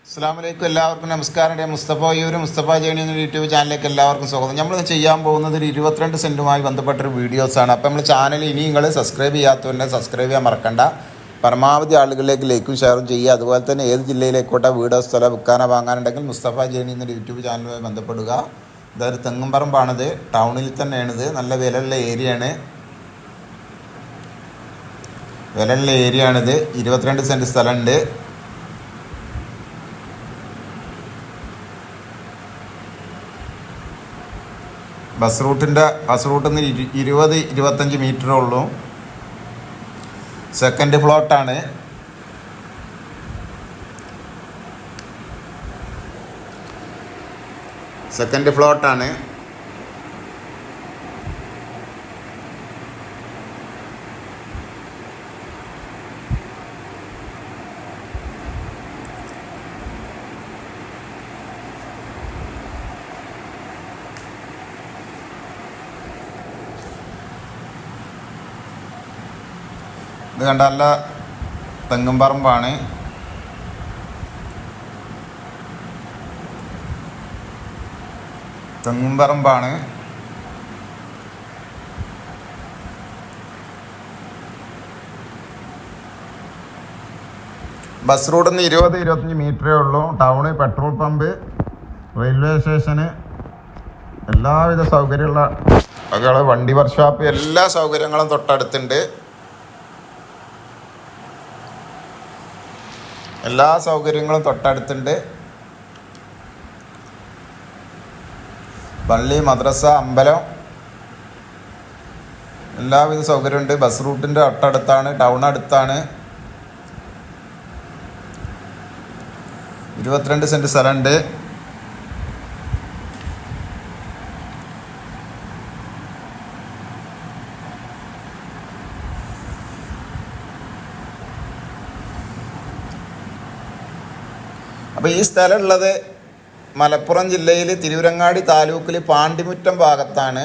അസ്സലാമലൈക്കും. എല്ലാവർക്കും നമസ്കാരം. മുസ്തഫ ജേണി എന്ന യൂട്യൂബ് ചാനലിലേക്ക് എല്ലാവർക്കും സ്വാഗതം. നമ്മൾ ചെയ്യാൻ പോകുന്നത് ഒരു 22 സെൻറ്റുമായി ബന്ധപ്പെട്ടൊരു വീഡിയോസാണ്. അപ്പോൾ നമ്മൾ ചാനൽ ഇനി നിങ്ങൾ സബ്സ്ക്രൈബ് ചെയ്യാത്തവരെ സബ്സ്ക്രൈബ് ചെയ്യാൻ മറക്കണ്ട. പരമാവധി ആളുകളിലേക്ക് ലൈക്കും ഷെയറും ചെയ്യുക. അതുപോലെ തന്നെ ഏത് ജില്ലയിലേക്കോട്ടെ വീടോ സ്ഥലം വിൽക്കാനോ വാങ്ങാനുണ്ടെങ്കിൽ മുസ്തഫ ജേണി എന്ന യൂട്യൂബ് ചാനലുമായി ബന്ധപ്പെടുക. ഇതൊരു തെങ്ങുംപറമ്പാണിത്, ടൗണിൽ തന്നെയാണിത്. നല്ല വിലയുള്ള ഏരിയയാണ്. 22 സെൻറ്റ് സ്ഥലമുണ്ട്. ബസ് റൂട്ടിൽ നിന്ന് 20-25 മീറ്ററേ ഉള്ളൂ. സെക്കൻഡ് ഫ്ലോട്ടാണ്. ഇത് കണ്ട നല്ല തെങ്ങുംപറമ്പാണ്. ബസ് റൂട്ടിൽ നിന്ന് 20-25 മീറ്ററേ ഉള്ളൂ. ടൗണ്, പെട്രോൾ പമ്പ്, റെയിൽവേ സ്റ്റേഷന്, എല്ലാവിധ സൗകര്യമുള്ള വണ്ടി വർക്ക്ഷോപ്പ്, എല്ലാ സൗകര്യങ്ങളും തൊട്ടടുത്തുണ്ട്. പള്ളി, മദ്രസ, അമ്പലം, എല്ലാവിധ സൗകര്യമുണ്ട്. ബസ് റൂട്ടിൻ്റെ തൊട്ടടുത്താണ്, ടൗൺ അടുത്താണ്. 22 സെൻറ്റ് സ്ഥലമുണ്ട്. അപ്പോൾ ഈ സ്ഥലമുള്ളത് മലപ്പുറം ജില്ലയിൽ തിരൂരങ്ങാടി താലൂക്കിൽ പാണ്ടിമുറ്റം ഭാഗത്താണ്.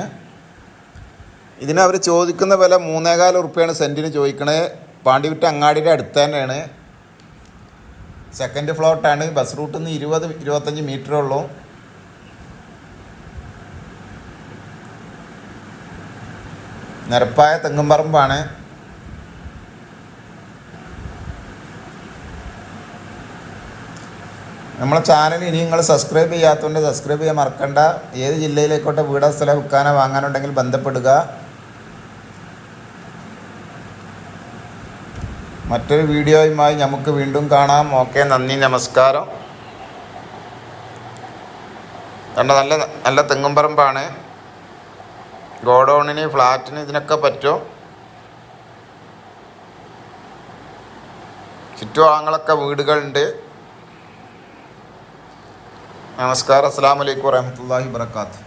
ഇതിനവർ ചോദിക്കുന്ന വില 3,400 ഉറുപ്പ്യാണ് സെൻറ്റിന് ചോദിക്കണത്. പാണ്ടിമുറ്റം അങ്ങാടിയുടെ അടുത്ത് തന്നെയാണ്. സെക്കൻഡ് ഫ്ലോട്ടാണ്. ബസ് റൂട്ടിൽ നിന്ന് 20-25 മീറ്ററേ ഉള്ളൂ. നിരപ്പായ തെങ്ങുംപറമ്പാണ്. നമ്മളെ ചാനൽ ഇനി നിങ്ങൾ സബ്സ്ക്രൈബ് ചെയ്യാത്തതുകൊണ്ട് സബ്സ്ക്രൈബ് ചെയ്യാൻ മറക്കണ്ട. ഏത് ജില്ലയിലേക്കോട്ടെ വീടോ സ്ഥലം വിൽക്കാനോ വാങ്ങാനുണ്ടെങ്കിൽ ബന്ധപ്പെടുക. മറ്റൊരു വീഡിയോയുമായി നമുക്ക് വീണ്ടും കാണാം. ഓക്കെ, നന്ദി, നമസ്കാരം. നല്ല തെങ്ങുംപറമ്പാണ്. ഗോഡൗണിന്, ഫ്ലാറ്റിന്, ഇതിനൊക്കെ പറ്റും. ചുറ്റുഭാഗങ്ങളൊക്കെ വീടുകളുണ്ട്. നമസ്കാരം. അസ്സലാമു അലൈക്കും വറഹ്മത്തുള്ളാഹി വബറകാതുഹു.